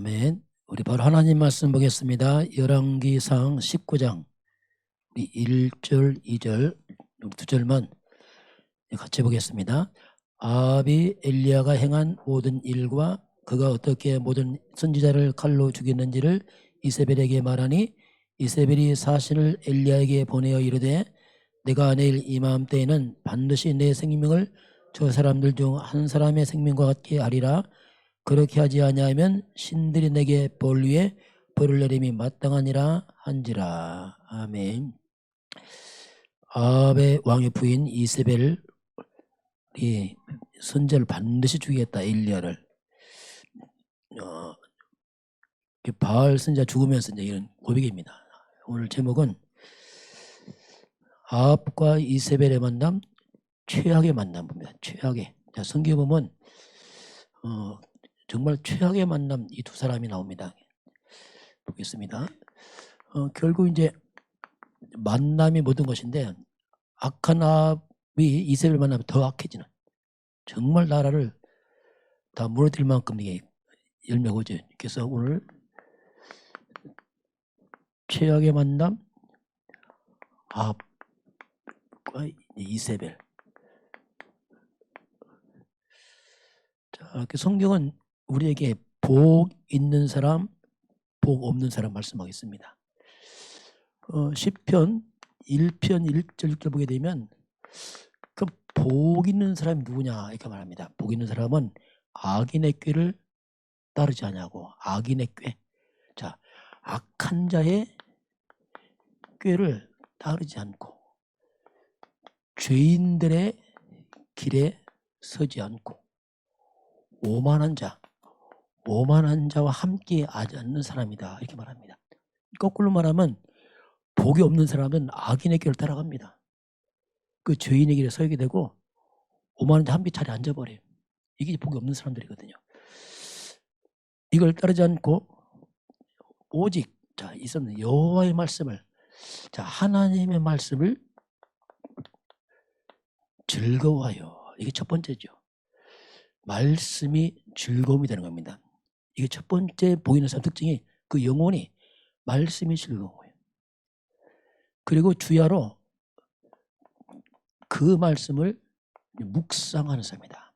아멘. 우리 바로 하나님 말씀 보겠습니다. 열왕기상 19장 우리 1절, 2절, 우리 2절만 같이 보겠습니다. 아합이 엘리야가 행한 모든 일과 그가 어떻게 모든 선지자를 칼로 죽였는지를 이세벨에게 말하니 이세벨이 사신을 엘리야에게 보내어 이르되 내가 내일 이맘때에는 반드시 내 생명을 저 사람들 중 한 사람의 생명과 같게 하리라. 그렇게 하지 아니하면 신들이 내게 벌 위에 벌을 내림이 마땅하니라 한지라. 아멘. 아합의 왕의 부인 이세벨이 선지자를 반드시 죽이겠다. 엘리야를. 바알 선지자 죽으면서 이제 이런 고백입니다. 오늘 제목은 아합과 이세벨의 만남, 최악의 만남 봅니다. 최악의. 자, 성경 보면 정말 최악의 만남 이 두 사람이 나옵니다. 보겠습니다. 결국 이제 만남이 모든 것인데 악한 아합이 이세벨 만나면 더 악해지는, 정말 나라를 다 무너뜨릴 만큼 이게 열매가 오죠. 그래서 오늘 최악의 만남 아합과 이세벨. 자, 그 성경은 우리에게 복 있는 사람, 복 없는 사람 말씀하겠습니다. 시편 1편 1절 6절 보게 되면 그 복 있는 사람이 누구냐 이렇게 말합니다. 복 있는 사람은 악인의 꾀를 따르지 않냐고. 악인의 꾀. 자, 악한 자의 꾀를 따르지 않고 죄인들의 길에 서지 않고 오만한 자와 함께 하지 않는 사람이다 이렇게 말합니다. 거꾸로 말하면 복이 없는 사람은 악인의 길을 따라갑니다. 그 죄인의 길에 서게 되고 오만한 자 함께 자리에 앉아버려요. 이게 복이 없는 사람들이거든요. 이걸 따르지 않고 오직 있었는 여호와의 말씀을, 하나님의 말씀을 즐거워하여. 이게 첫 번째죠. 말씀이 즐거움이 되는 겁니다. 이게 첫 번째 보이는 사람 특징이 그 영혼이 말씀이 즐거워요. 그리고 주야로 그 말씀을 묵상하는 사람이다.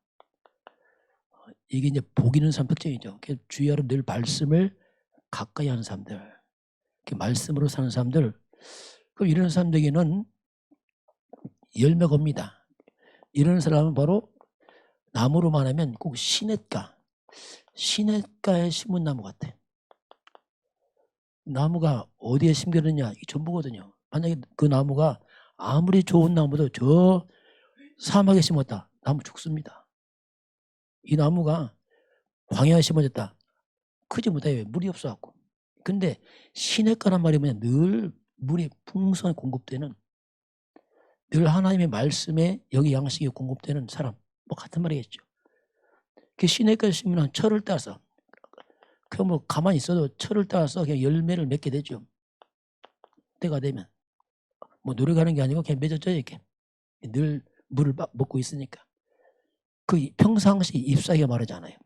이게 이제 복 있는 사람 특징이죠. 주야로 늘 말씀을 가까이 하는 사람들, 말씀으로 사는 사람들, 그럼 이런 사람들에게는 열매가 옵니다. 이런 사람은 바로 나무로 말하면 꼭 시냇가에 심은 나무 같아. 나무가 어디에 심겨졌냐 이 전부거든요. 만약에 그 나무가 아무리 좋은 나무도 저 사막에 심었다, 나무 죽습니다. 이 나무가 광야에 심어졌다, 크지 못해요. 물이 없어갖고. 근데 시냇가란 말이 뭐냐, 늘 물이 풍성하게 공급되는, 늘 하나님의 말씀에 여기 양식이 공급되는 사람, 같은 말이겠죠. 그 시냇가에 심으면 철을 따서, 뭐 가만히 있어도 철을 따서 그냥 열매를 맺게 되죠. 때가 되면 뭐 노력하는 게 아니고 그냥 맺어져요. 이렇게 늘 물을 먹고 있으니까. 그 평상시 잎사귀가 마르잖아요.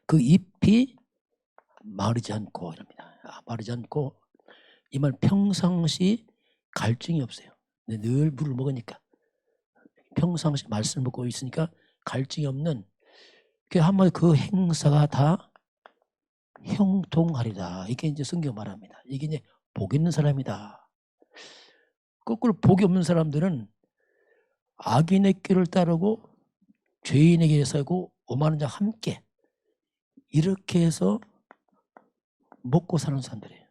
그 잎이 마르지 않고 이럽니다. 마르지 않고, 이 말 평상시 갈증이 없어요. 늘 물을 먹으니까, 평상시 말씀을 먹고 있으니까 갈증이 없는, 한마디 그 행사가 다 형통하리다. 이게 이제 성경 말합니다. 이게 이제 복 있는 사람이다. 거꾸로 복이 없는 사람들은 악인의 길을 따르고 죄인의 길에 서고 오만한 자와 함께 이렇게 해서 먹고 사는 사람들이에요.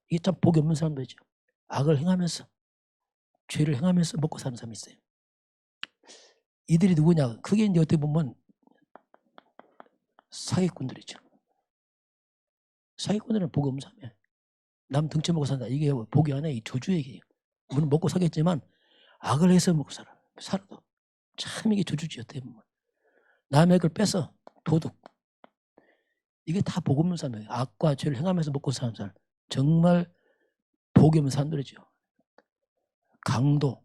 이게 참 복이 없는 사람들이죠. 악을 행하면서, 죄를 행하면서 먹고 사는 사람이 있어요. 이들이 누구냐? 그게 이제 어떻게 보면 사기꾼들이죠. 사기꾼들은 복이 없는 사람이에요. 남 등쳐 먹고 산다. 이게 복이 아니에요. 이 저주 얘기예요. 우리는 먹고 살겠지만 악을 해서 먹고 살아도 참 이게 저주지요. 어떻게 보면 남의 걸 뺏어 도둑, 이게 다 복 없는 사람이에요. 악과 죄를 행하면서 먹고 사는 사람, 정말 복이 없는 사람들이죠. 강도,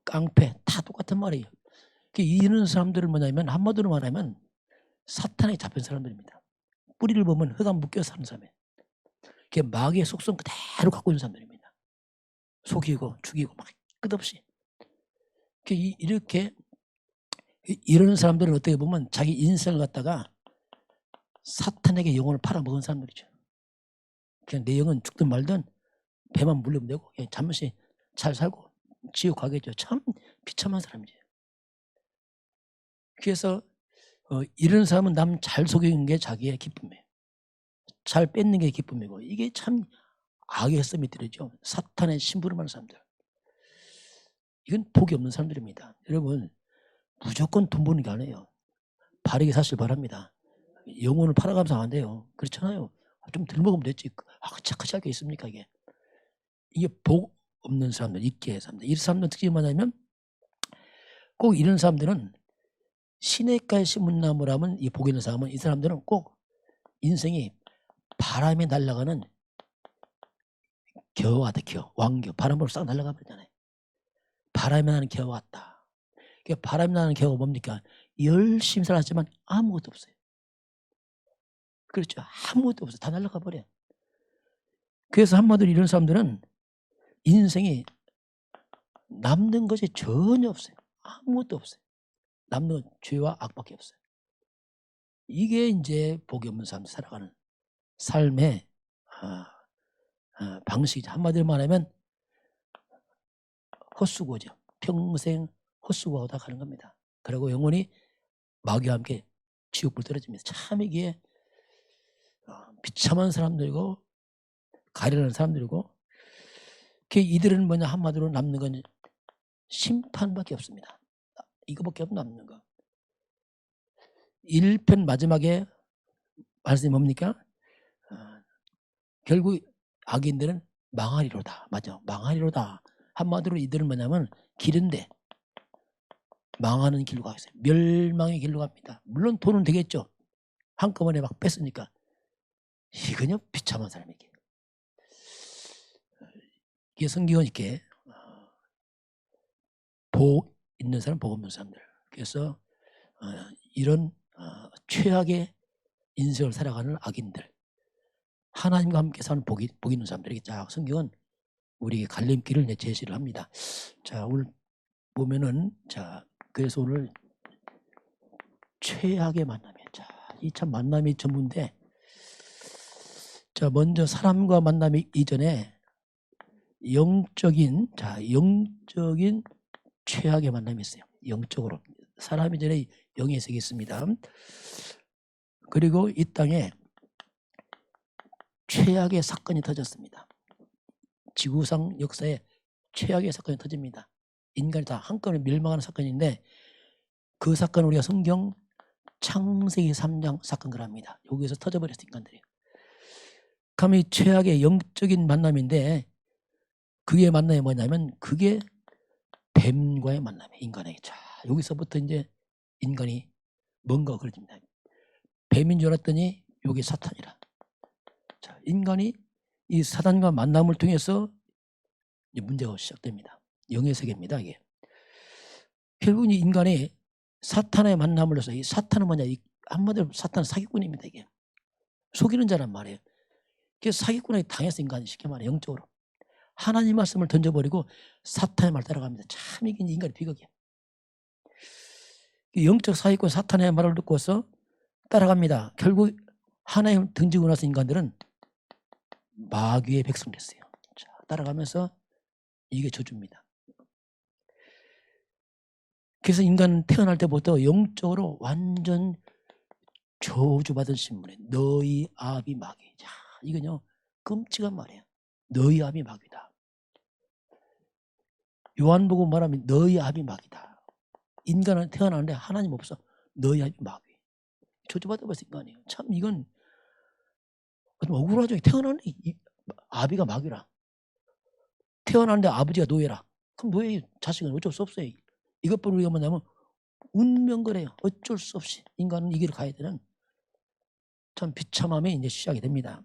깡패 다 똑같은 말이에요. 이런 사람들은 뭐냐면 한마디로 말하면 사탄에 잡힌 사람들입니다. 뿌리를 보면 흙 안 묶여 사는 사람이에요. 그게 마귀의 속성 그대로 갖고 있는 사람들입니다. 속이고 죽이고 막 끝없이. 이렇게 이런 사람들은 어떻게 보면 자기 인생을 갖다가 사탄에게 영혼을 팔아먹은 사람들이죠. 그냥 내 영은 죽든 말든 배만 물리면 되고 그냥 잠시 잘 살고 지옥 가겠죠. 참 비참한 사람이죠. 그래서 이런 사람은 남 잘 속이는 게 자기의 기쁨이에요. 잘 뺏는 게 기쁨이고 이게 참 악의 씀이들이죠. 사탄의 심부름하는 사람들. 이건 복이 없는 사람들입니다. 여러분 무조건 돈 버는 게 아니에요. 바르게 사실 바랍니다. 영혼을 팔아가면서 안 돼요. 그렇잖아요. 좀 덜 먹으면 됐지. 착하지 할 게 있습니까 이게. 이게 복 없는 사람들, 있게 사람들. 이 사람들 특징이 뭐냐면 꼭 이런 사람들은 시냇가에 심은 나무라면 이 복 있는 사람은 이 사람들은 꼭 인생이 바람에 날아가는 겨와 같아. 겨, 왕겨. 바람으로 싹 날아가 버리잖아요. 바람에 나는 겨와 같다. 바람에 나는 겨가 뭡니까? 열심히 살았지만 아무것도 없어요. 그렇죠. 아무것도 없어요. 다 날아가 버려. 그래서 한마디로 이런 사람들은 인생이 남는 것이 전혀 없어요. 아무것도 없어요. 남는 건 죄와 악밖에 없어요. 이게 이제 복이 없는 사람 살아가는 삶의 방식이죠. 한마디로 말하면 헛수고죠. 평생 헛수고하다 가는 겁니다. 그리고 영원히 마귀와 함께 지옥불 떨어집니다. 참 이게 비참한 사람들이고 가련한 사람들이고 이들은 뭐냐 한마디로 남는 건 심판밖에 없습니다. 이거밖에 없는 남는 거. 1편 마지막에 말씀이 뭡니까? 결국 악인들은 망하리로다. 맞아. 망하리로다. 한마디로 이들은 뭐냐면 길인데 망하는 길로 가고 있어요. 멸망의 길로 갑니다. 물론 돈은 되겠죠. 한꺼번에 막 뺐으니까. 이거요 비참한 사람에게. 이게 성경은 이렇게 복 있는 사람, 복 없는 사람들. 그래서 이런 최악의 인생을 살아가는 악인들, 하나님과 함께 사는 복 있는 사람들에게 쫙 성경은 우리에게 갈림길을 제시를 합니다. 자, 오늘 보면은 그래서 오늘 최악의 만남이에요. 자, 이 참 만남이 전부인데, 자, 먼저 사람과 만남이 이전에 영적인 최악의 만남이 있어요. 영적으로. 사람이 전에 영의 세계 있습니다. 그리고 이 땅에 최악의 사건이 터졌습니다. 지구상 역사에 최악의 사건이 터집니다. 인간이 다 한꺼번에 멸망하는 사건인데 그 사건을 우리가 성경 창세기 3장 사건 그럽니다. 여기서 터져버렸어 인간들이. 그럼 이 최악의 영적인 만남인데 그게 만남이 뭐냐면 그게 뱀과의 만남이에요. 인간에게. 자, 여기서부터 이제 인간이 뭔가 그러집니다. 뱀인 줄 알았더니 여기 사탄이라. 자, 인간이 이 사탄과 만남을 통해서 이제 문제가 시작됩니다. 영의 세계입니다. 이게. 결국 이 인간이 사탄의 만남을 해서 이 사탄은 뭐냐? 한마디로 사탄은 사기꾼입니다. 이게. 속이는 자란 말이에요. 그래서 사기꾼에게 당해서 인간이 쉽게 말해 영적으로. 하나님 말씀을 던져버리고 사탄의 말 따라갑니다. 참 이게 인간의 비극이에요. 영적 사기꾼 사탄의 말을 듣고서 따라갑니다. 결국 하나님을 던지고 나서 인간들은 마귀의 백성 됐어요. 자, 따라가면서 이게 저주입니다. 그래서 인간은 태어날 때부터 영적으로 완전 저주받은 신분에 너희 아비 마귀. 자, 이건요 끔찍한 말이에요. 너희 아비 마귀다. 요한복음 말하면 너희 아비 마귀다. 인간은 태어나는데 하나님 없어. 너희 아비 마귀. 저주받아버렸어 인간이에요. 참 이건 억울하죠. 태어나는데 아비가 마귀라. 태어나는데 아버지가 노예라. 그럼 노예 자식은 어쩔 수 없어요. 이것뿐 우리가 뭐냐면 운명거래요. 어쩔 수 없이 인간은 이 길을 가야 되는 참 비참함이 이제 시작이 됩니다.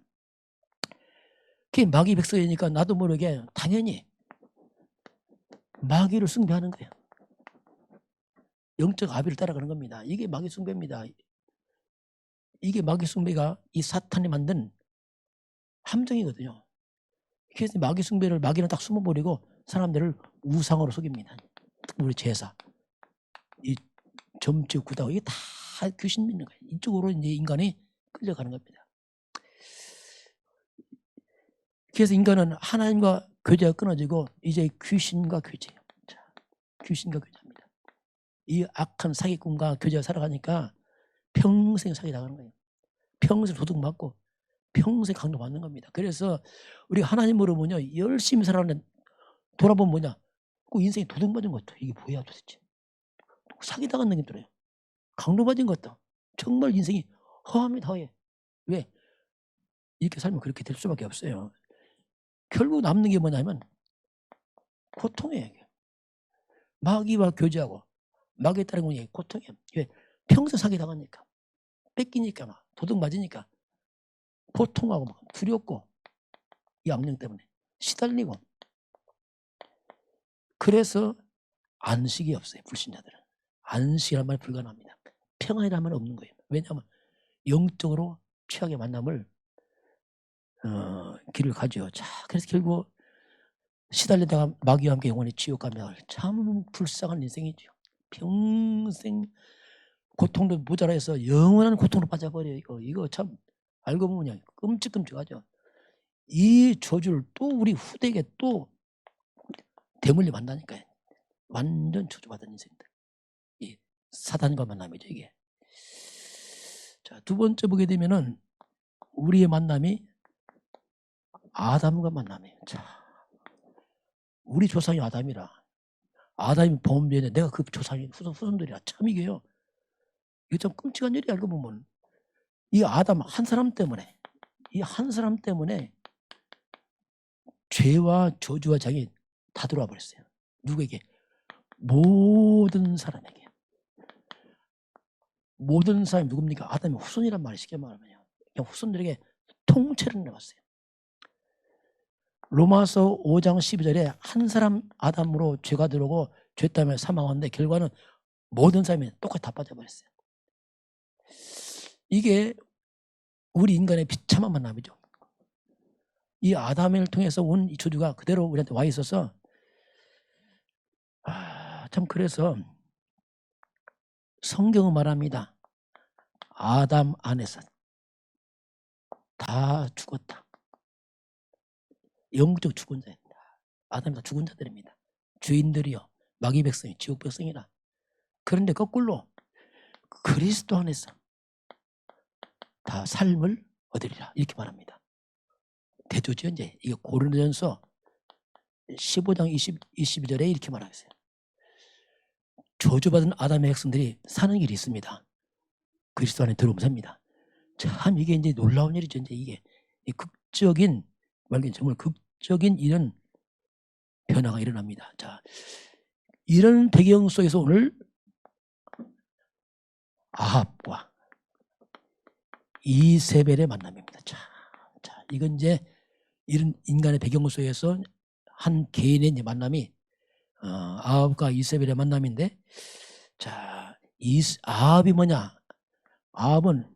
그게 마귀 백성이니까 나도 모르게 당연히 마귀를 숭배하는 거예요. 영적 아비를 따라가는 겁니다. 이게 마귀 숭배입니다. 이게 마귀 숭배가 이 사탄이 만든 함정이거든요. 그래서 마귀 숭배를 마귀는 딱 숨어버리고 사람들을 우상으로 속입니다. 우리 제사, 이 점집 구다고 이게 다 귀신 믿는 거예요. 이쪽으로 이제 인간이 끌려가는 겁니다. 그래서 인간은 하나님과 교제가 끊어지고 이제 귀신과 교제예요. 자, 귀신과 교제합니다. 이 악한 사기꾼과 교제가 살아가니까 평생 사기 당하는 거예요. 평생 도둑 맞고 평생 강도 받는 겁니다. 그래서 우리가 하나님 모르면요 열심히 살아가는 돌아보면 뭐냐, 그 인생이 도둑 맞은 것도 이게 뭐야 도대체, 사기 당한 느낌 들어요. 강도 맞은 것도 정말 인생이 허합니다. 허해. 왜? 이렇게 살면 그렇게 될 수밖에 없어요. 결국 남는 게 뭐냐면 고통이에요. 마귀와 교제하고 마귀에 따른 건 고통이에요. 왜? 평생 사기 당하니까, 뺏기니까, 막 도둑 맞으니까 고통하고 막 두렵고 이 악령 때문에 시달리고. 그래서 안식이 없어요. 불신자들은 안식이란 말이 불가능합니다. 평안이란 말은 없는 거예요. 왜냐하면 영적으로 최악의 만남을 길을 가죠. 자, 그래서 결국 시달리다가 마귀와 함께 영원히 지옥 가면 참 불쌍한 인생이죠. 평생 고통도 모자라서 영원한 고통으로 빠져버려요. 이거 참 알고 보면 끔찍끔찍하죠. 이 저주를 또 우리 후대에게 또 대물림 한다니까요. 완전 저주받은 인생들. 이 사단과 만남이죠, 이게. 자, 두 번째 보게 되면은 우리의 만남이 아담과 만남이에요. 자, 우리 조상이 아담이라. 아담이 범죄인데 내가 그 조상이 후손들이라. 참 이게요. 이거 좀 끔찍한 일이 알고 보면 이 아담 한 사람 때문에, 이 한 사람 때문에 죄와 저주와 장이 다 들어와 버렸어요. 누구에게? 모든 사람에게. 모든 사람이 누굽니까? 아담의 후손이란 말이 쉽게 말하면요. 그냥 후손들에게 통째로 내왔어요. 로마서 5장 12절에 한 사람 아담으로 죄가 들어오고 죄 때문에 사망하는데 결과는 모든 사람이 똑같이 다 빠져버렸어요. 이게 우리 인간의 비참한 만남이죠. 이 아담을 통해서 온 이 저주가 그대로 우리한테 와 있어서 참 그래서 성경은 말합니다. 아담 안에서 다 죽었다. 영적 죽은 자입니다. 아담이 다 죽은 자들입니다. 주인들이요, 마귀 백성이, 지옥 백성이라. 그런데 거꾸로 그리스도 안에서 다 삶을 얻으리라 이렇게 말합니다. 대조죠. 이제 이게 고린도전서 15장 22절에 이렇게 말하겠어요. 저주받은 아담의 백성들이 사는 길이 있습니다. 그리스도 안에 들어오면 삽니다. 참 이게 이제 놀라운 일이죠. 이제 이게 극적인, 정말 극적인 이런 변화가 일어납니다. 자, 이런 배경 속에서 오늘 아합과 이세벨의 만남입니다. 자, 이건 이제 이런 인간의 배경 속에서 한 개인의 이제 만남이 아합과 이세벨의 만남인데, 자, 아합이 뭐냐? 아합은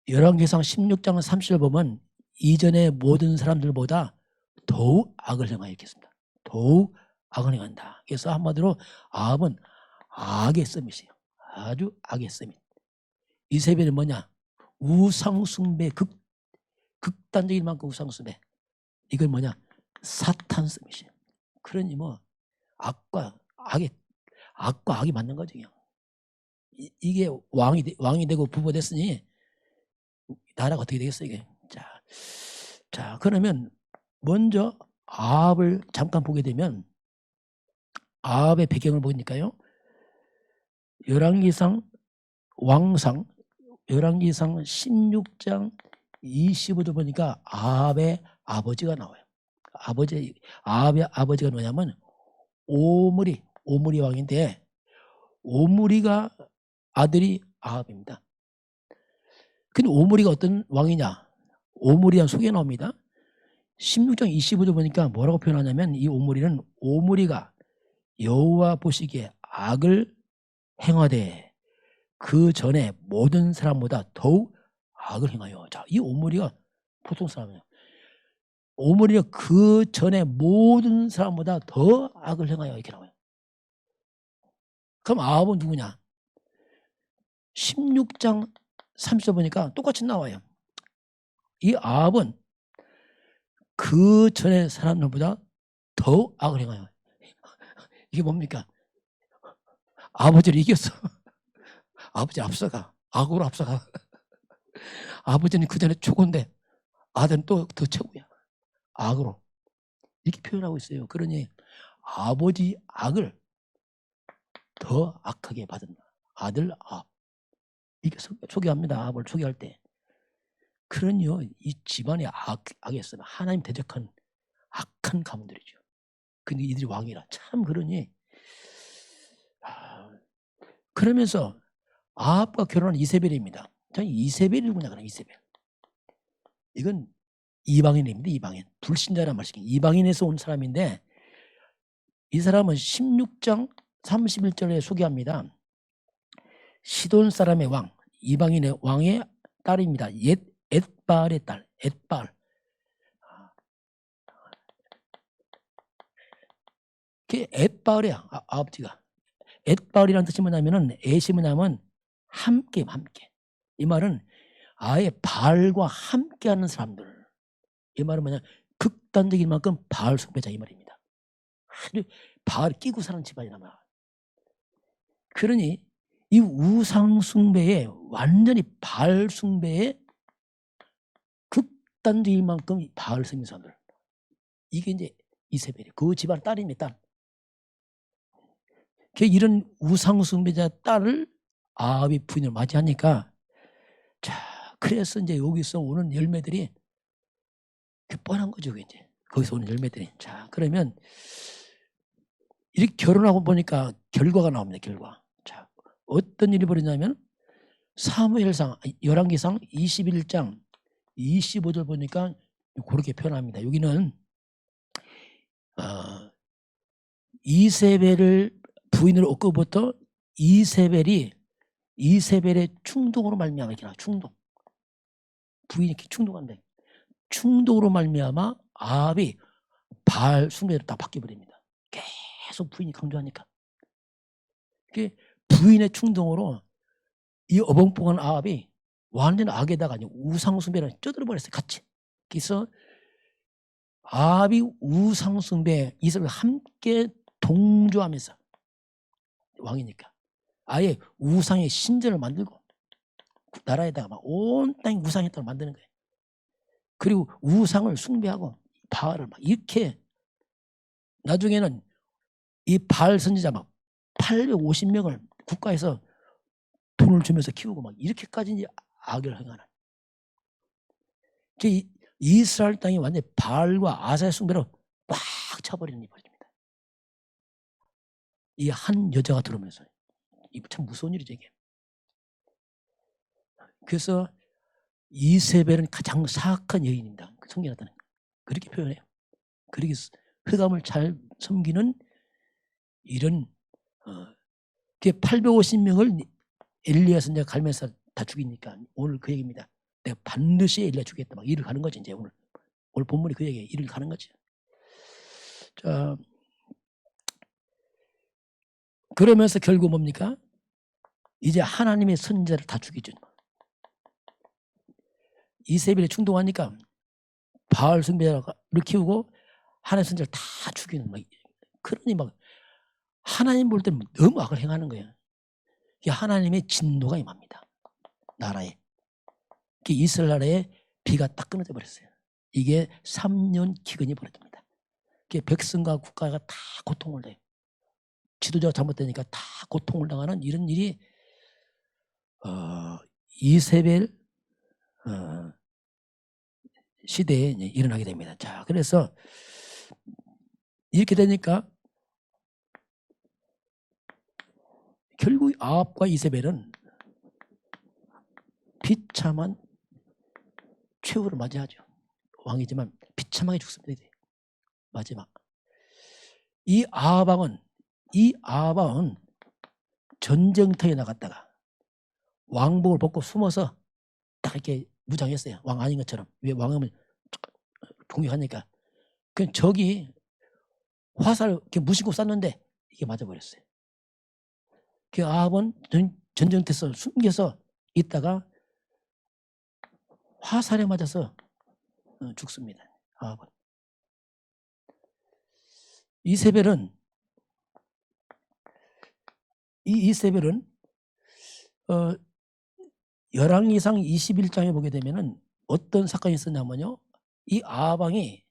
열왕기상 16장 30절 보면 이전의 모든 사람들보다 더욱 악을 행하여 있겠습니다. 더욱 악을 행한다. 그래서 한마디로 아합은 악의 썸이에요. 아주 악의 썸이. 이세벨은 뭐냐? 우상숭배, 극단적인 만큼 우상숭배. 이걸 뭐냐? 사탄 썸이에요. 그러니 뭐 악과 악이 맞는 거죠. 그냥. 이게 왕이 되고 부모 됐으니 나라가 어떻게 되겠어 이게. 자, 그러면 먼저 아합을 잠깐 보게 되면 아합의 배경을 보니까요. 열왕기상 16장 25절 보니까 아합의 아버지가 나와요. 아합의 아버지가 뭐냐면 오므리 왕인데, 오므리가 아들이 아합입니다. 근데 오므리가 어떤 왕이냐? 오므리한 속에 나옵니다. 16장 25절 보니까 뭐라고 표현하냐면 이 오므리가 여호와 보시기에 악을 행하되 그 전에 모든 사람보다 더욱 악을 행하여. 자, 이 오므리가 보통 사람이에요. 오므리가 그 전에 모든 사람보다 더 악을 행하여 이렇게 나와요. 그럼 아합은 누구냐? 16장 30절 보니까 똑같이 나와요. 이 아합은 그 전에 사람들보다 더 악을 행하여. 이게 뭡니까? 아버지를 이겼어. 아버지 앞서가. 악으로 앞서가. 아버지는 그 전에 최고인데 아들은 또 더 최고야. 악으로. 이렇게 표현하고 있어요. 그러니 아버지 악을 더 악하게 받은 아들 아합. 이게 소개합니다. 아합을 소개할 때. 그러니요, 이 집안의 악에서는 하나님 대적한 악한 가문들이죠. 근데 이들이 왕이라. 참 그러니 그러면서 아합과 결혼한 이세벨입니다. 이세벨이 누구냐 그럼 이세벨. 이건 이방인입니다. 이방인. 불신자란 말이죠. 이방인에서 온 사람인데 이 사람은 16장 31절에 소개합니다. 시돈 사람의 왕, 이방인의 왕의 딸입니다. 엣바알의 딸, 엣바알. 그게 엣바알이야, 아버지가. 엣바알이라는 뜻이 뭐냐면은 엣이 뭐냐면 함께. 이 말은 아예 바알과 함께하는 사람들. 이 말은 뭐냐, 극단적인 만큼 바알 숭배자 이 말입니다. 아주 바알 끼고 사는 집안이란 말. 그러니 이 우상 숭배에 완전히 바알 숭배에 극단적인 만큼 바알 숭배 사람들. 이게 이제 이세벨이 그 집안 딸입니다. 딸. 이런 우상 숭배자 딸을 아합이 부인을 맞이하니까 자, 그래서 이제 여기서 오는 열매들이 뻔한 거죠. 이제 거기서 오는 열매들이. 자, 그러면 이렇게 결혼하고 보니까 결과가 나옵니다. 결과. 자, 어떤 일이 벌어지냐면 사무엘상 열왕기상 21장 25절 보니까 그렇게 표현합니다. 여기는 이세벨을 부인을 얻고부터 이세벨의 충동으로 말미암아 이렇게 나와. 충동. 부인이 이렇게 충동한데 충동으로 말미암아 아합이 바알 숭배로 딱 바뀌어버립니다. 계속 부인이 강조하니까. 부인의 충동으로 이 어벙벙한 아합이 완전 악에다가 우상 숭배를 쪄들어 버렸어요. 같이. 그래서 아합이 우상 숭배 이스라엘 함께 동조하면서 왕이니까 아예 우상의 신전을 만들고 나라에다가 막 온 땅이 우상의 땅을 만드는 거예요. 그리고 우상을 숭배하고 바알을 막 이렇게 나중에는 이 바알 선지자 막 850명을 국가에서 돈을 주면서 키우고 막 이렇게까지 이제 악을 행하는. 이스라엘 땅이 완전히 바알과 아사의 숭배로 꽉 차버리는 일이 벌어집니다. 이 한 여자가 들어오면서. 이거 참 무서운 일이죠, 이게. 그래서 이세벨은 가장 사악한 여인입니다. 성경에는 그렇게 표현해요. 그렇게 흑암을 잘 섬기는 이런 850명을 엘리야 선지자가 갈면서 다 죽이니까 오늘 그 얘기입니다. 내가 반드시 엘리야 죽겠다 막 일을 가는 거지. 이제 오늘 본문이 그 얘기에 일을 가는 거지. 자, 그러면서 결국 뭡니까? 이제 하나님의 선지자를 다 죽이죠. 이세벨에 충동하니까 바알 숭배를 키우고 하나님 선지자를 다 죽이는 막. 그러니 막 하나님 볼 때는 너무 악을 행하는 거예요. 하나님의 진노가 임합니다. 나라에. 이스라엘 나라에 비가 딱 끊어져 버렸어요. 이게 3년 기근이 벌어집니다. 백성과 국가가 다 고통을 내요. 지도자가 잘못되니까 다 고통을 당하는 이런 일이 이세벨 시대에 일어나게 됩니다. 자, 그래서 이렇게 되니까 결국 아합과 이세벨은 비참한 최후를 맞이하죠. 왕이지만 비참하게 죽습니다. 마지막. 이 아합왕은 전쟁터에 나갔다가 왕복을 벗고 숨어서 딱 이렇게 무장했어요. 왕 아닌 것처럼. 왜 왕하면 공격하니까. 그 적이 화살 이렇게 무심코 쐈는데 이게 맞아버렸어요. 그 아합은 전쟁터에서 숨겨서 있다가 화살에 맞아서 죽습니다. 아합은. 이세벨은 열왕기상 21장에 보게 되면은 어떤 사건이 있었냐면요. 이 아합왕이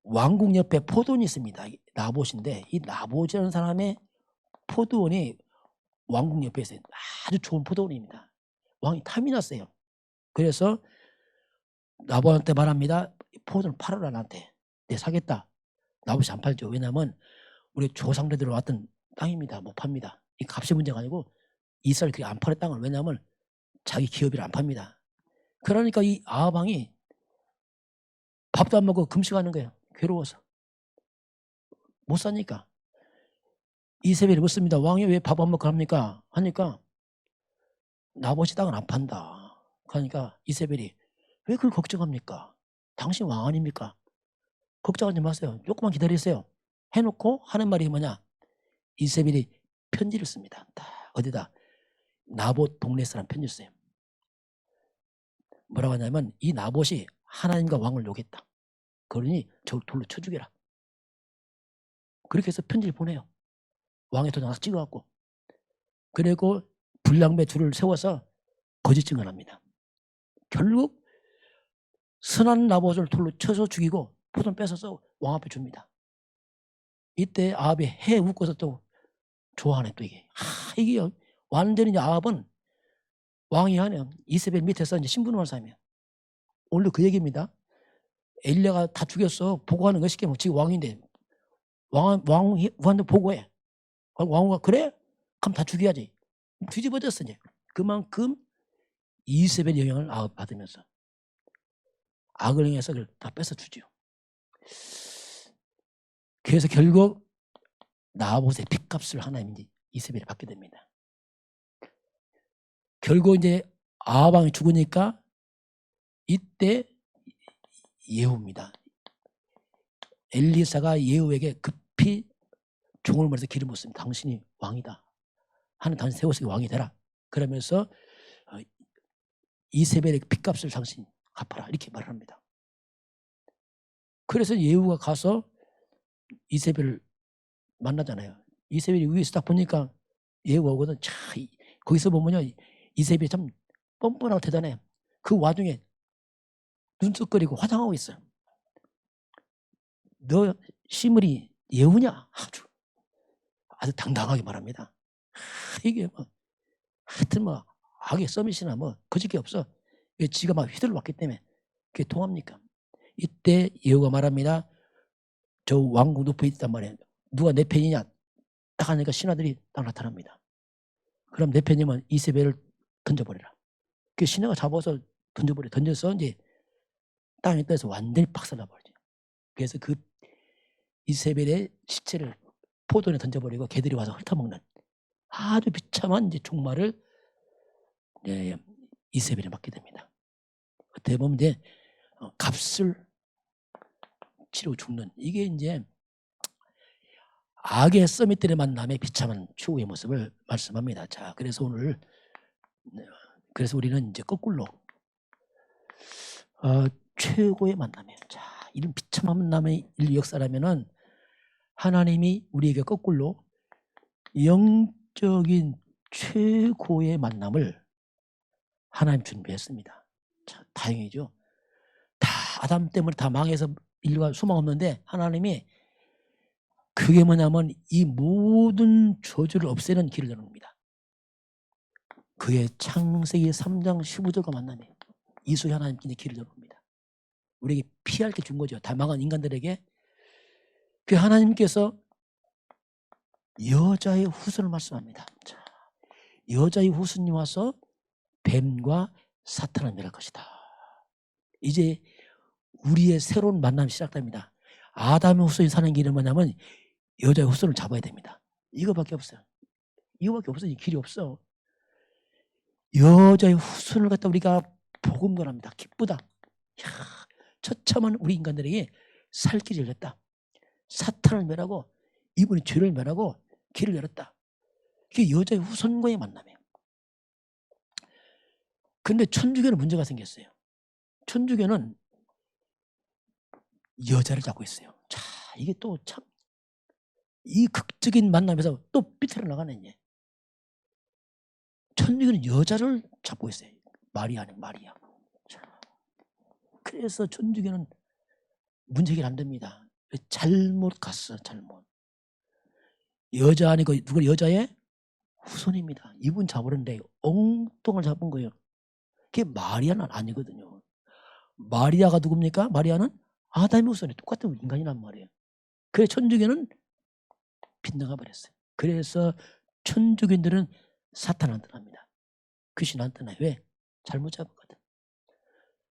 왕궁 옆에 포도원이 있습니다. 나봇인데 이 나봇이라는 사람의 포도원이 왕궁 옆에 있어요. 아주 좋은 포도원입니다. 왕이 탐이 났어요. 그래서 나봇한테 말합니다. 포도를 팔아라 나한테. 내 사겠다. 나봇이 안 팔죠. 왜냐하면 우리 조상들이 왔던 땅입니다. 못 팝니다. 이 값이 문제가 아니고 이스라엘 그게 안 팔의 땅을 왜냐하면 자기 기업이라 안 팝니다. 그러니까 이 아합왕이 밥도 안 먹고 금식하는 거예요. 괴로워서. 못 사니까. 이세벨이 묻습니다. 왕이 왜 밥 안 먹고 합니까? 하니까 나봇이 땅을 안 판다. 그러니까 이세벨이 왜 그걸 걱정합니까? 당신 왕 아닙니까? 걱정하지 마세요. 조금만 기다리세요. 해놓고 하는 말이 뭐냐? 이세벨이 편지를 씁니다. 어디다? 나봇 동네 사람 편지를 써요. 뭐라고 하냐면 이 나봇이 하나님과 왕을 욕했다. 그러니 저를 돌로 쳐 죽여라. 그렇게 해서 편지를 보내요. 왕의 도장 하나 찍어갖고. 그리고 불량배 줄을 세워서 거짓 증언합니다. 결국 선한 나봇을 돌로 쳐서 죽이고 포도를 뺏어서 왕 앞에 줍니다. 이때 아합이 해 웃고서 또 좋아하네 또 이게. 이게 완전히 아합은 왕이 아니야. 이세벨 밑에서 이제 신분을 사람이야. 원래 그 얘기입니다. 엘리야가 다 죽였어. 보고하는 것이 뭐 지금 왕인데 왕한테 보고해. 왕후가 그래? 그럼 다 죽여야지. 뒤집어졌어 이제. 그만큼 이세벨 영향을 받으면서 악을 행해서 그걸 다 뺏어주죠. 그래서 결국 나봇의 핏값을 하나님이 이세벨이 받게 됩니다. 결국 이제 아합왕이 죽으니까 이때 예후입니다. 엘리사가 예후에게 급히 종을 물어서 기름 붓습니다. 당신이 왕이다. 하는 당신 세워서 왕이 되라. 그러면서 이세벨의 핏값을 당신이 갚아라. 이렇게 말을 합니다. 그래서 예후가 가서 이세벨을 만나잖아요. 이세벨이 위에서 딱 보니까 예후가 오거든. 거기서 보면요. 이세벨이 참 뻔뻔하고 대단해. 그 와중에 눈썹거리고 화장하고 있어요. 너 시므리 예후냐? 아주 당당하게 말합니다. 이게 뭐 하여튼 뭐 악의 서밋이나 뭐 거짓게 없어. 지가 막 휘둘러 왔기 때문에 그게 통합니까? 이때 예후가 말합니다. 저 왕궁 높에 있단 말이에요. 누가 내 편이냐? 딱 하니까 신하들이 딱 나타납니다. 그럼 내 편이면 이세벨을 던져버려라. 그 신하가 잡아서 던져버려. 던져서 이제 땅에 떠서 완전히 박살나버리죠. 그래서 그 이세벨의 시체를 포도에 던져버리고 개들이 와서 훑어먹는 아주 비참한 이제 종말을 이세벨이 맞게 됩니다. 어떻게 보면 이제 값을 치르고 죽는 이게 이제 악의 서밋들의 만남의 비참한 추후의 모습을 말씀합니다. 자, 그래서 우리는 이제 거꾸로 최고의 만남이에요. 자, 이런 비참한 만남의 역사라면은 하나님이 우리에게 거꾸로 영적인 최고의 만남을 하나님 준비했습니다. 자, 다행이죠. 다 아담 때문에 다 망해서 인류가 소망 없는데 하나님이 그게 뭐냐면 이 모든 저주를 없애는 길을 여는 겁니다. 그게 창세기 3장 15절과 만남이에요. 이수의 하나님께 길을 여는 겁니다. 우리에게 피할 게 준 거죠. 다 망한 인간들에게. 그 하나님께서 여자의 후손을 말씀합니다. 자, 여자의 후손이 와서 뱀과 사탄을 멸할 것이다. 이제 우리의 새로운 만남이 시작됩니다. 아담의 후손이 사는 길은 뭐냐면 여자의 후손을 잡아야 됩니다. 이거밖에 없어요. 이거밖에 없어요. 길이 없어. 여자의 후손을 갖다 우리가 복음 전합니다. 기쁘다. 이야, 처참한 우리 인간들에게 살 길이 열렸다. 사탄을 멸하고 이분이 죄를 멸하고 길을 열었다. 그게 여자의 후손과의 만남이에요. 근데 천주교는 문제가 생겼어요. 천주교는 여자를 잡고 있어요. 자, 이게 또 참 이 극적인 만남에서 또 삐뚤어 나가네. 이제 천주교는 여자를 잡고 있어요. 마리아는 마리아. 자, 그래서 천주교는 문제 해결 안 됩니다. 잘못 갔어. 잘못. 여자 아니고 누구 여자의 후손입니다. 이분 잡으는데 엉뚱을 잡은 거예요. 그게 마리아는 아니거든요. 마리아가 누굽니까? 마리아는 아담의 후손이 똑같은 인간이란 말이에요. 그래서 천주교는 빗나가 버렸어요. 그래서 천주교인들은 사탄 안 떠납니다. 귀신 안 떠나요. 왜? 잘못 잡았거든.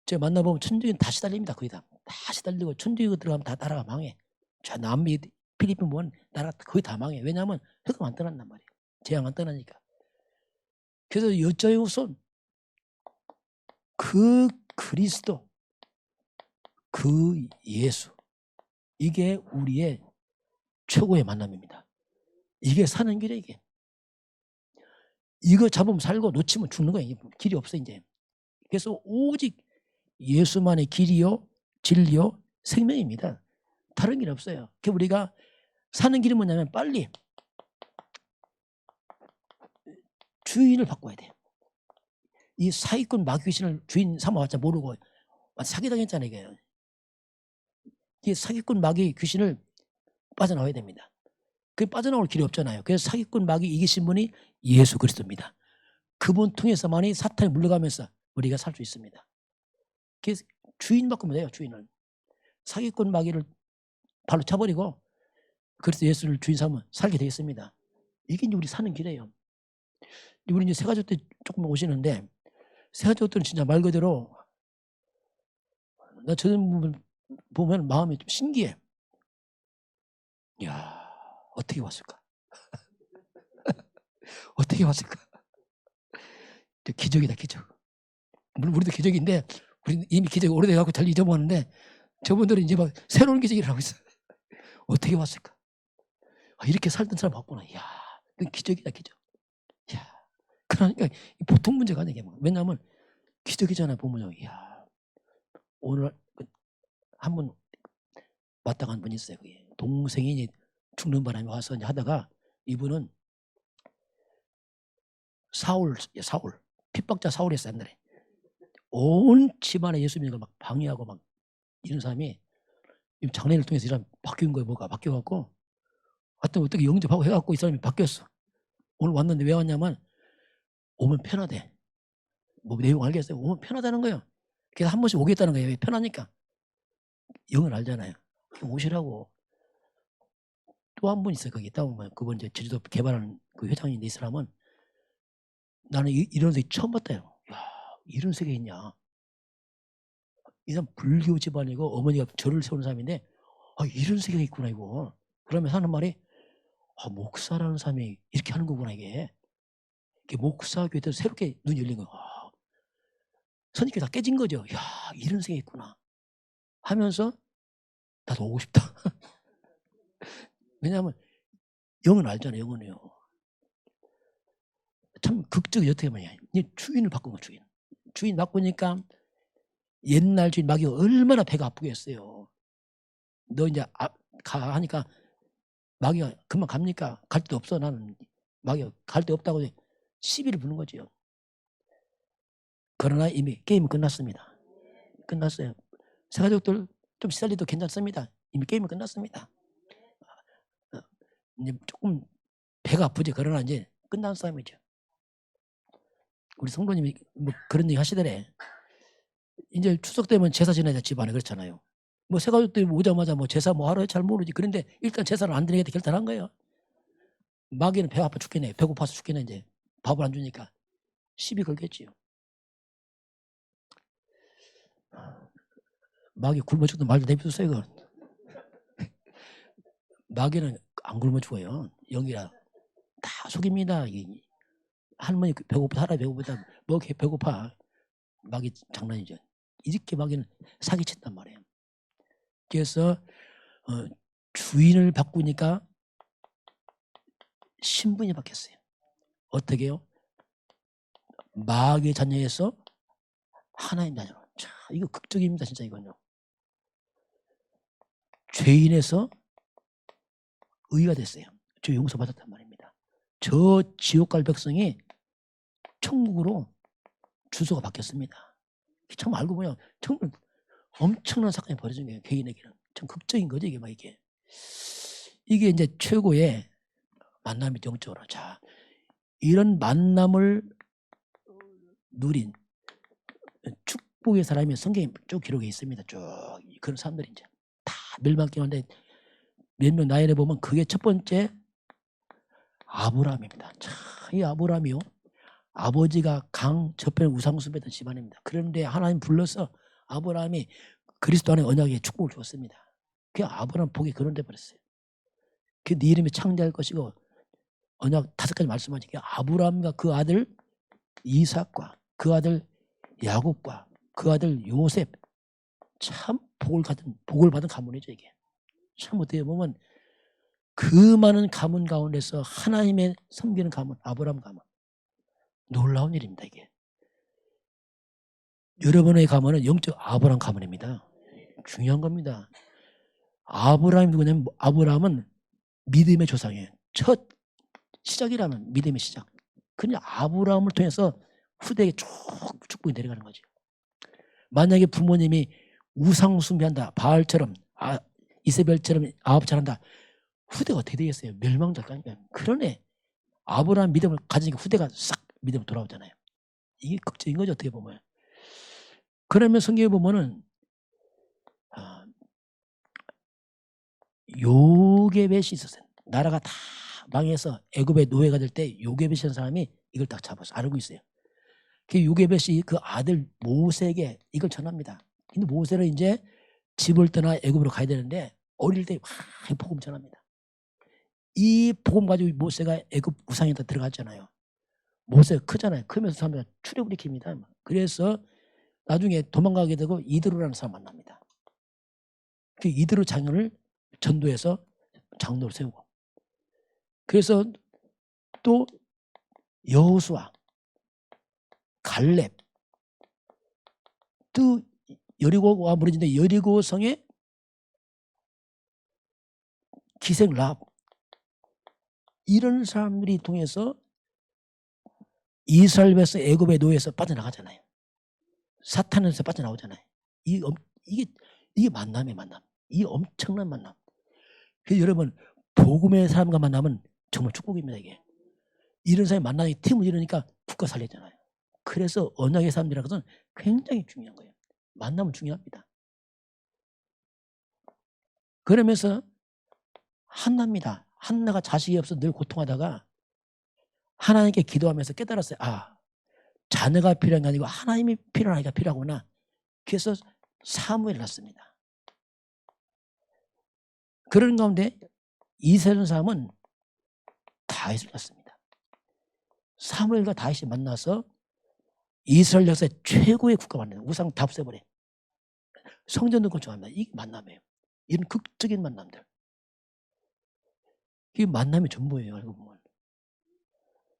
제가 만나보면 천주교는 다시 달립니다. 거의 다. 다시 달리고 천주교 들어가면 다 나라가 망해. 저 남미 필리핀 보면 나라 거의 다 망해. 왜냐하면 흑암 안 떠난단 말이에요. 재앙 안 떠나니까. 그래서 여자의 후손 그 그리스도 그 예수 이게 우리의 최고의 만남입니다. 이게 사는 길이에요. 이게. 이거 잡으면 살고 놓치면 죽는 거예요. 길이 없어 이제. 그래서 오직 예수만의 길이요 진리요 생명입니다. 다른 길 없어요. 그래서 우리가 사는 길이 뭐냐면 빨리 주인을 바꿔야 돼요. 이 사기꾼 마귀신을 주인 삼아봤자 모르고 사기당했잖아요. 이게. 이 사기꾼 마귀 귀신을 빠져나와야 됩니다. 그 빠져나올 길이 없잖아요. 그래서 사기꾼 마귀 이기신 분이 예수 그리스도입니다. 그분 통해서만이 사탄이 물러가면서 우리가 살 수 있습니다. 그래서 주인 바꾸면 돼요. 주인을. 사기꾼 마귀를 발로 차버리고 그리스도 예수를 주인 삼으면 살게 되겠습니다. 이게 이제 우리 사는 길이에요. 우리 이제 새가족 때 조금 오시는데 새가족들은 진짜 말 그대로 나 저런 부분 보면 마음이 좀 신기해. 이야, 어떻게 왔을까? 어떻게 왔을까? 기적이다, 기적. 물론 우리도 기적인데 우리는 이미 기적이 오래돼갖고 잘 잊어먹었는데 저분들은 이제 막 새로운 기적을 하고 있어요. 어떻게 왔을까? 아, 이렇게 살던 사람 봤구나. 이야, 기적이다, 기적. 이야, 그러니까 보통 문제가 아니에요. 왜냐하면 기적이잖아요. 보면요. 이야, 오늘 한 분 왔다 간 분이 있어요. 그게. 동생이 죽는 바람에 와서 이제 하다가 이분은 사울 핍박자 사울이었어요. 옛날에. 온 집안에 예수 믿는 걸 막 방해하고 막 이런 사람이 장례를 통해서 이 사람 바뀐 거예요. 뭐가 바뀌어갖고 하여튼 어떻게 영접하고 해갖고 이 사람이 바뀌었어. 오늘 왔는데 왜 왔냐면 오면 편하대. 뭐 내용 알겠어요. 오면 편하다는 거예요. 그래서 한 번씩 오겠다는 거예요. 왜 편하니까. 영을 알잖아요. 오시라고. 또 한 분 있어요. 거기 있다 보면 그분 이제 제주도 개발하는 그 회장인데 이 사람은 나는 이런 세계 처음 봤다요. 야, 이런 세계 있냐. 이 사람 불교 집안이고 어머니가 절을 세우는 사람인데 이런 세계가 있구나 이거. 그러면 하는 말이 목사라는 사람이 이렇게 하는 거구나 이게. 목사 교회도 새롭게 눈이 열린 거예요. 선입견 다 깨진 거죠. 야, 이런 세계 있구나 하면서 나도 오고 싶다. 왜냐하면 영은 알잖아요. 영은요. 참 극적이 어떻게 보냐. 주인을 바꾼 거 주인 바꾸니까 옛날 주인 마귀가 얼마나 배가 아프겠어요. 너 이제 가 하니까 마귀가 금방 갑니까? 갈 데 없어. 나는 마귀가 갈 데 없다고 시비를 부는 거죠. 그러나 이미 게임은 끝났습니다. 끝났어요. 새가족들 좀 시달리도 괜찮습니다. 이미 게임은 끝났습니다. 이제 조금 배가 아프지. 그러나 이제 끝난 싸움이죠. 우리 성도님이 뭐 그런 얘기 하시더래. 이제 추석 되면 제사 지내자 집안에 그렇잖아요. 뭐 새가족들이 오자마자 뭐 제사 뭐 하러 잘 모르지. 그런데 일단 제사를 안 드리겠다 결단한 거예요. 마귀는 배가 아파 죽겠네. 배고파서 죽겠네. 이제 밥을 안 주니까 시비 걸겠지요. 마귀 굶어 죽든 말도 내비두세요. 그건. 마귀는 안 굶어 죽어요. 영이라 다 속입니다. 할머니 배고프다, 할아버지 배고프다, 뭐 배고파. 마귀 장난이죠. 이렇게 마귀는 사기친단 말이에요. 그래서 주인을 바꾸니까 신분이 바뀌었어요. 어떻게 해요? 마귀의 자녀에서 하나님 자녀로. 자, 이거 극적입니다. 진짜 이건요. 죄인에서 의가 됐어요. 저 용서받았단 말입니다. 저 지옥 갈 백성이 천국으로 주소가 바뀌었습니다. 참 알고 보면 정말 엄청난 사건이 벌어진 거예요. 개인에게는. 참 극적인 거죠. 이게 막 이게 이제 최고의 만남이 영적으로. 자, 이런 만남을 누린 축복의 사람이 성경에 쭉 기록해 있습니다. 쭉 그런 사람들이 이제 다 멸망경한데 몇 명 나열해 보면 그게 첫 번째 아브라함입니다. 자, 이 아브라함이요. 아버지가 강 저편 우상숭배던 집안입니다. 그런데 하나님 불러서 아브라함이 그리스도 안에 언약에 축복을 주었습니다. 그 아브라함 복이 그런데 버렸어요. 그 네 이름이 창대할 것이고 언약 5가지 말씀하니까 아브라함과 그 아들 이삭과 그 아들 야곱과 그 아들 요셉 참 복을 받은 가문이죠. 이게 참 어떻게 보면 그 많은 가문 가운데서 하나님의 섬기는 가문 아브라함 가문 놀라운 일입니다. 이게 여러분의 가문은 영적 아브라함 가문입니다. 중요한 겁니다. 아브라함이 누구냐면 아브라함은 믿음의 조상이에요. 첫 시작이라면 믿음의 시작. 그냥 아브라함을 통해서 후대에 쭉 축복이 내려가는 거죠. 만약에 부모님이 우상 숭배한다. 바알처럼 이세벨처럼 아합 잘한다. 후대가 어떻게 되겠어요? 멸망작가니까. 그러네. 아브라함 믿음을 가지니까 후대가 싹 믿음으로 돌아오잖아요. 이게 극적인 거죠. 어떻게 보면. 그러면 성경에 보면은 요게벳이 있었어요. 나라가 다 망해서 애굽의 노예가 될 때 요게벳이라는 사람이 이걸 딱 잡아서 알고 있어요. 그 요게벳이 그 아들 모세에게 이걸 전합니다. 근데 모세는 이제 집을 떠나 애굽으로 가야 되는데 어릴 때 막 복음 전합니다. 이 복음 가지고 모세가 애굽 우상에다 들어갔잖아요. 모세가 크잖아요. 크면서 사람들이 출애굽 일으킵니다. 그래서 나중에 도망가게 되고 이드로라는 사람 만납니다. 그 이드로 장로를 전도해서 장로를 세우고 그래서 또 여호수아 갈렙 또 여리고와 무너진데 여리고성의 기생 랍 이런 사람들이 통해서 이스라엘에서 애굽의 노예에서 빠져나가잖아요. 사탄에서 빠져나오잖아요. 이게 만남의 만남. 이 엄청난 만남. 그래서 여러분 복음의 사람과 만나면 정말 축복입니다. 이게 이런 사람이 만나니 팀을 이루니까 국가 살리잖아요. 그래서 언약의 사람들이라는 것은 굉장히 중요한 거예요. 만남은 중요합니다. 그러면서 한나입니다. 한나가 자식이 없어 늘 고통하다가 하나님께 기도하면서 깨달았어요. 자녀가 필요한 게 아니고 하나님이 필요한 아이가 필요하구나. 그래서 사무엘을 낳습니다. 그런 가운데 이세라는 사람은 다윗을 낳습니다. 사무엘과 다윗이 만나서 이스라엘 역사의 최고의 국가 만나요. 우상 다 없애버려. 성전 넣고 좋아합니다. 이게 만남이에요. 이런 극적인 만남들. 이게 만남이 전부예요. 알고 보면.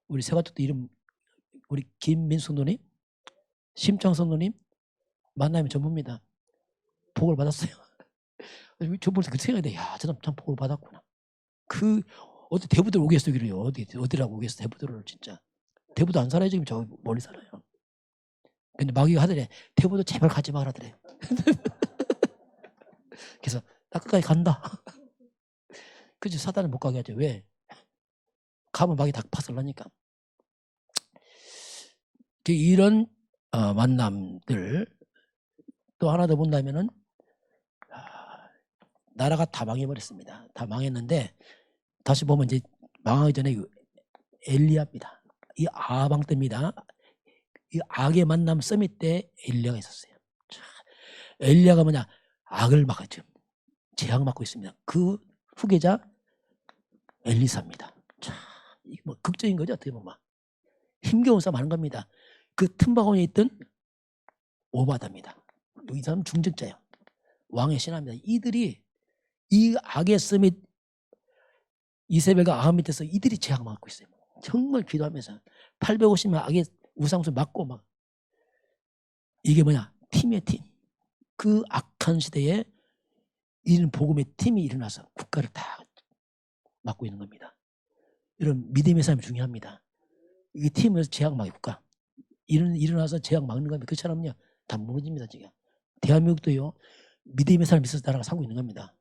우리 세가족도 이름 우리 김민숙 누님, 심창선 누님 만남이 전부입니다. 복을 받았어요. 저번에 그 생각이 돼. 야, 저 사람 참 복을 받았구나. 어디 대부들 오겠어 기로요. 어디라고 오겠어 대부들을 진짜. 대부도 안 살아요 지금 저 멀리 살아요. 근데 마귀가 하더래. 대부도 제발 가지 말아더래. 그래서 나 끝까지 간다. 그치 사단은 못 가게 하죠. 왜? 가면 마귀 다 파설나니까. 이런 만남들 또 하나 더 본다면은 나라가 다 망해버렸습니다. 다 망했는데 다시 보면 이제 망하기 전에 엘리야입니다. 이 아방 때입니다. 이 악의 만남 서밋 때 엘리야가 있었어요. 엘리야가 뭐냐? 악을 막았죠. 재앙 막고 있습니다. 그 후계자 엘리사입니다. 자, 이게 뭐 극적인 거죠. 어떻게 보면 힘겨운 싸움 하는 겁니다. 그 틈바구니에 있던 오바다입니다. 이 사람 중직자예요. 왕의 신하입니다. 이들이 이 악의 씀이 이세벨과 아합 밑에서 이들이 제약 맞고 있어요. 정말 기도하면서 850명 악의 우상수 맞고 막 이게 뭐냐? 팀이에요, 팀. 그 악한 시대에 이런 복음의 팀이 일어나서 국가를 다 맡고 있는 겁니다. 이런 믿음의 삶이 중요합니다. 이 팀에서 제약 막이 국가 일어나서 제약 막는 겁니다. 그처럼요 다 무너집니다. 지금 대한민국도요 믿음의 삶이 있어서 나라가 살고 있는 겁니다.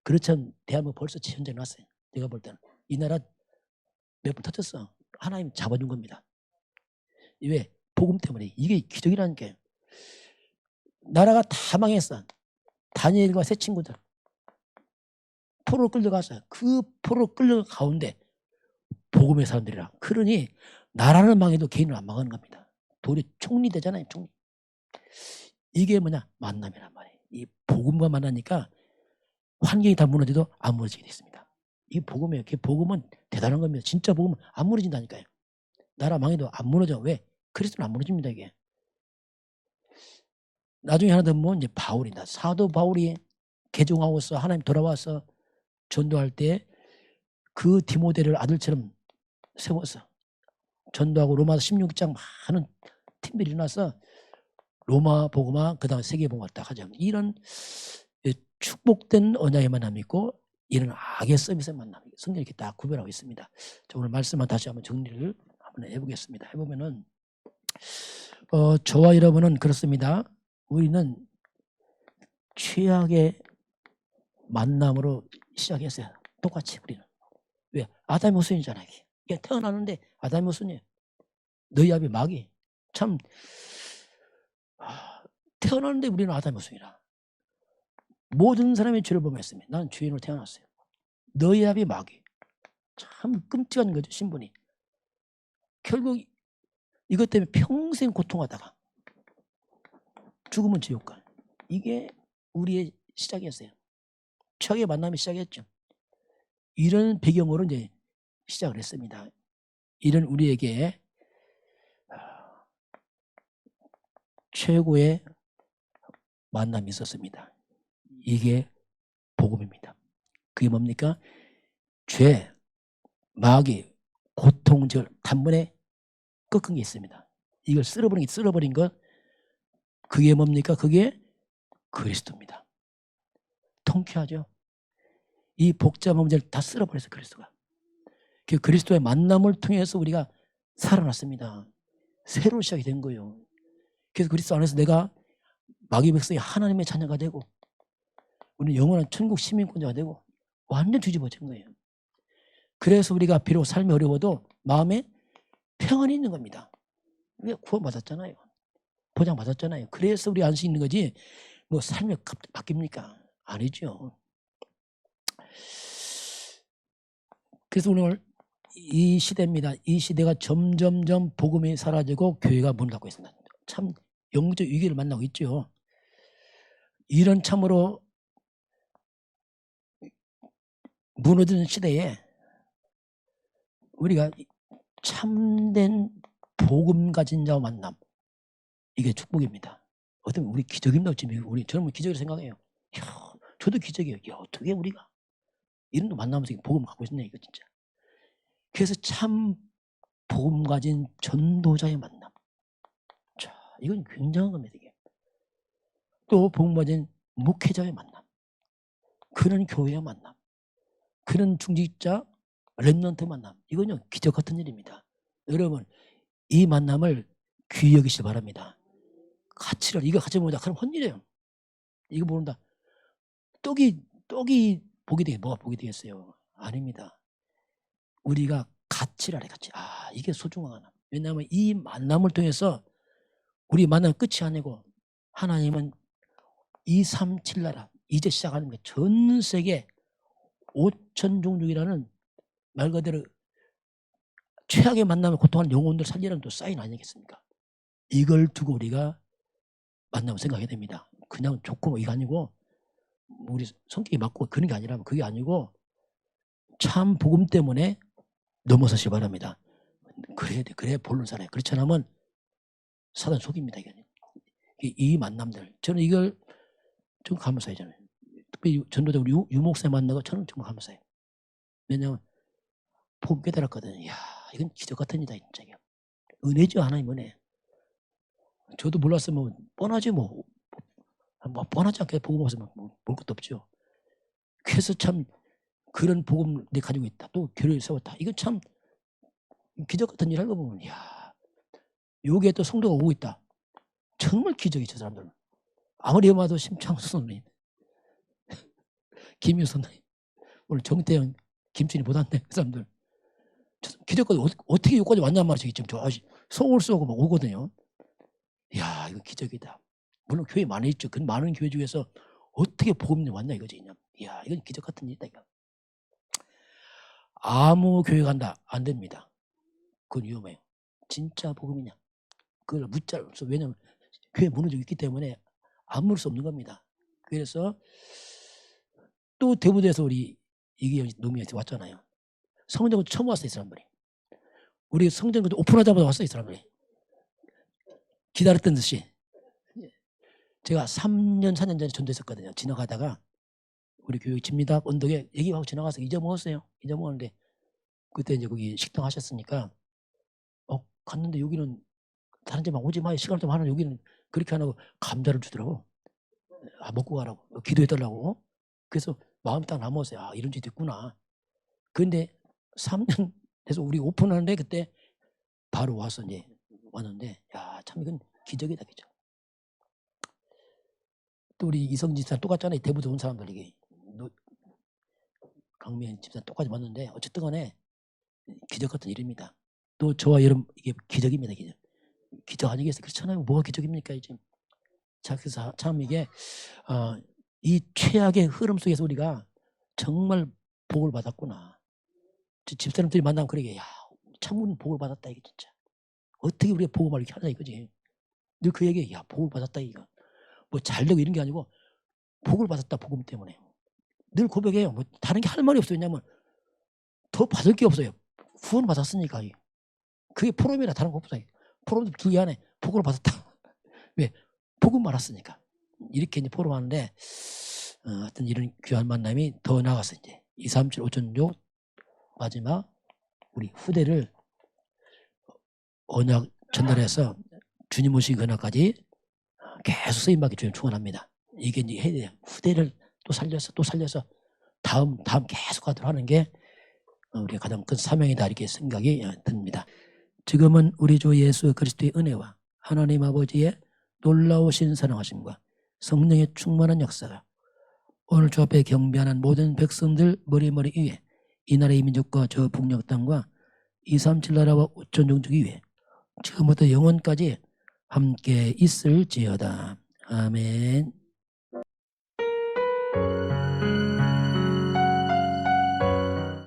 그렇지 않으면 대한민국 벌써 현재 났어요. 내가 볼 때는 이 나라 몇 번 터졌어. 하나님 잡아준 겁니다. 왜? 복음 때문에. 이게 기적이라는 게 나라가 다 망했어. 다니엘과 세 친구들 포로로 끌려갔어요. 그 포로로 끌려간 가운데 복음의 사람들이라. 그러니 나라는 망해도 개인은 안 망하는 겁니다. 도리 총리 되잖아요. 총리. 이게 뭐냐? 만남이란 말이에요. 이 복음과 만나니까 환경이 다 무너져도 안 무너지게 됐습니다. 이 복음이에요. 복음은 대단한 겁니다. 진짜 복음은 안 무너진다니까요. 나라 망해도 안 무너져. 왜? 그리스도는 안 무너집니다. 이게. 나중에 하나 더 보면 이제 바울이다. 사도 바울이 개종하고서 하나님 돌아와서 전도할 때 그 디모데를 아들처럼 세워서 전도하고 로마서 16장 많은 팀들이 일어나서 로마 복음화 그다음에 세계 복음화 딱 하죠. 이런 축복된 언약의 만남이 있고 이런 악의 서비스의 만남이 성경이 이렇게 딱 구별하고 있습니다. 오늘 말씀만 다시 한번 정리를 한번 해보겠습니다. 해보면은 저와 여러분은 그렇습니다. 우리는 최악의 만남으로 시작했어요. 똑같이 우리는. 왜? 아담의 후손이잖아요. 이게 태어나는데 아담의 후손이에요. 너희 아비 마귀. 참 태어나는데 우리는 아담의 후손이라. 모든 사람이 죄를 범했습니다. 나는 죄인으로 태어났어요. 너희 아비 마귀. 참 끔찍한 거죠. 신분이. 결국 이것 때문에 평생 고통하다가 죽으면 지옥가. 이게 우리의 시작이었어요. 최악의 만남이 시작했죠. 이런 배경으로 이제 시작을 했습니다. 이런 우리에게 최고의 만남이 있었습니다. 이게 복음입니다. 그게 뭡니까? 죄, 마귀, 고통, 단번에 꺾은 게 있습니다. 이걸 쓸어버린 것, 그게 뭡니까? 그게 그리스도입니다. 통쾌하죠? 이 복잡한 문제를 다 쓸어버렸어요. 그리스도가. 그 그리스도의 만남을 통해서 우리가 살아났습니다. 새로 시작이 된 거예요. 그래서 그리스도 안에서 내가 마귀 백성이 하나님의 자녀가 되고 우리는 영원한 천국 시민권자가 되고 완전 뒤집어진 거예요. 그래서 우리가 비록 삶이 어려워도 마음에 평안이 있는 겁니다. 우리가 구원받았잖아요. 보장받았잖아요. 그래서 우리 안수 있는 거지 뭐 삶이 바뀝니까? 아니죠. 그래서 오늘 이 시대입니다. 이 시대가 점점점 복음이 사라지고 교회가 문을 닫고 있습니다. 참 영적 위기를 만나고 있죠. 이런 참으로 무너지는 시대에 우리가 참된 복음 가진 자와 만남, 이게 축복입니다. 어떤 우리 기적입니다. 저는 기적이라고 생각해요. 야, 저도 기적이에요. 야, 어떻게 우리가 이런 거 만나면서 복음 갖고 있었네, 이거 진짜. 그래서 참 복음 가진 전도자의 만남. 자, 이건 굉장한 겁니다, 이게. 또 복음 가진 목회자의 만남. 그런 교회의 만남. 그런 중직자, 렘넌트 만남. 이건요, 기적 같은 일입니다. 여러분, 이 만남을 귀히 여기시기 바랍니다. 가치를, 이거 같이 모른다. 그럼 헛일이에요. 이거 모른다. 떡이 복이 되게, 뭐가 복이 되겠어요? 아닙니다. 우리가 가치를 알아요, 가치. 아, 이게 소중하구나. 왜냐하면 이 만남을 통해서 우리 만남 끝이 아니고 하나님은 237나라, 이제 시작하는 게 전 세계 5천 종족이라는 말 그대로 최악의 만남을 고통하는 영혼들 살리라는 또 사인 아니겠습니까? 이걸 두고 우리가 만남을 생각해야 됩니다. 그냥 좋고 뭐 이게 아니고 우리 성격이 맞고 그런 게 아니라면 그게 아니고 참 복음 때문에 넘어서시 바랍니다. 그래야 돼. 그래야 본론 살아요. 그렇지 않으면 사단 속입니다. 이게. 이 만남들. 저는 이걸 좀 감사해요. 저는. 특별히 전도자 우리 유목사 만나고 저는 정말 감사해요. 왜냐하면 복음 깨달았거든요. 이야, 이건 기적 같은 일이다. 진짜. 은혜죠. 하나님 은혜. 저도 몰랐으면 뻔하지 뭐. 뻔하지 않게 복음 없으면 볼 것도 없죠. 그래서 참 그런 복음을 내 가지고 있다. 또 교회를 세웠다. 이거 참 기적 같은 일 하고 보면 이야, 여기에 또 성도가 오고 있다. 정말 기적이죠. 사람들은. 아무리 봐도 심창수 선생님, 김유 선생님, 오늘 정태영, 김춘희 보다네 그 사람들. 기적까지 어떻게 여기까지 왔냔 말이죠. 지금 저 서울 쏘고 막 오거든요. 이야, 이거 기적이다. 물론 교회 많이 있죠. 그 많은 교회 중에서 어떻게 복음이 왔냐 이거지. 그냥. 이야, 이건 기적 같은 일이다. 이거. 아무 교회 간다 안 됩니다. 그건 위험해요. 진짜 복음이냐? 그걸 묻지 않을 수. 왜냐하면 교회 무너지고 있기 때문에 아무럴 수 없는 겁니다. 그래서 또 대부도에서 우리 이기영 노미한테 왔잖아요. 성전도 처음 왔어요. 이 사람들이. 우리 성전 오픈하자마자 왔어요. 이 사람들이. 기다렸던 듯이. 제가 3년 4년 전에 전도했었거든요. 지나가다가 우리 교육 집니다 언덕에 얘기하고 지나가서 잊어먹었어요. 잊어먹었는데 그때 이제 거기 식당 하셨으니까 갔는데 여기는 다른 집만 오지 마요. 시간 좀 하는 여기는 그렇게 안 하고 감자를 주더라고. 먹고 가라고. 기도해달라고. 그래서 마음이 딱 남았어요. 이런 집도 있구나. 그런데 3년 돼서 우리 오픈하는데 그때 바로 와서 이제 왔는데 야, 참 이건 기적이다. 기적. 또 우리 이성진 집사 똑같잖아요. 대부도 온 사람들 이게 강미연 집사 똑같이 왔는데 어쨌든 간에 기적 같은 일입니다. 또 저와 여러분 이게 기적입니다. 기적. 기적 아니겠어요? 그렇잖아요. 뭐가 기적입니까? 지금. 자, 그래서 참 이게 이 최악의 흐름 속에서 우리가 정말 복을 받았구나. 집사람들이 만나면 그러게, 야, 참 복을 받았다 이게 진짜. 어떻게 우리가 복음을 이렇게 하냐 이거지. 늘 그 얘기, 야, 복을 받았다 이거. 뭐 잘되고 이런 게 아니고 복을 받았다 복음 때문에. 늘 고백해요. 뭐 다른 게 할 말이 없어요. 왜냐면 더 받을 게 없어요. 구원 받았으니까. 그게 포럼이나 다른 거 없어요. 포럼도 그 안에 복을 받았다. 왜? 복음 알았으니까. 이렇게 이제 포럼하는데 어떤 이런 귀한 만남이 더 나가서 이제 237 5천조 마지막 우리 후대를 언약 전달해서 주님 오신 그날까지 계속 쓰임받기 주님 축원합니다. 이게 이제 해야 돼요. 후대를 또 살려서 다음 계속 하도록 하는 게 우리가 가장 큰 사명이다 이렇게 생각이 듭니다. 지금은 우리 주 예수 그리스도의 은혜와 하나님 아버지의 놀라우신 사랑하심과 성령의 충만한 역사가 오늘 주 앞에 경배하는 모든 백성들 머리머리 위에 이 나라의 민족과 저 북녘 땅과 237 나라와 5천 종족 위에 지금부터 영원까지 함께 있을지어다. 아멘.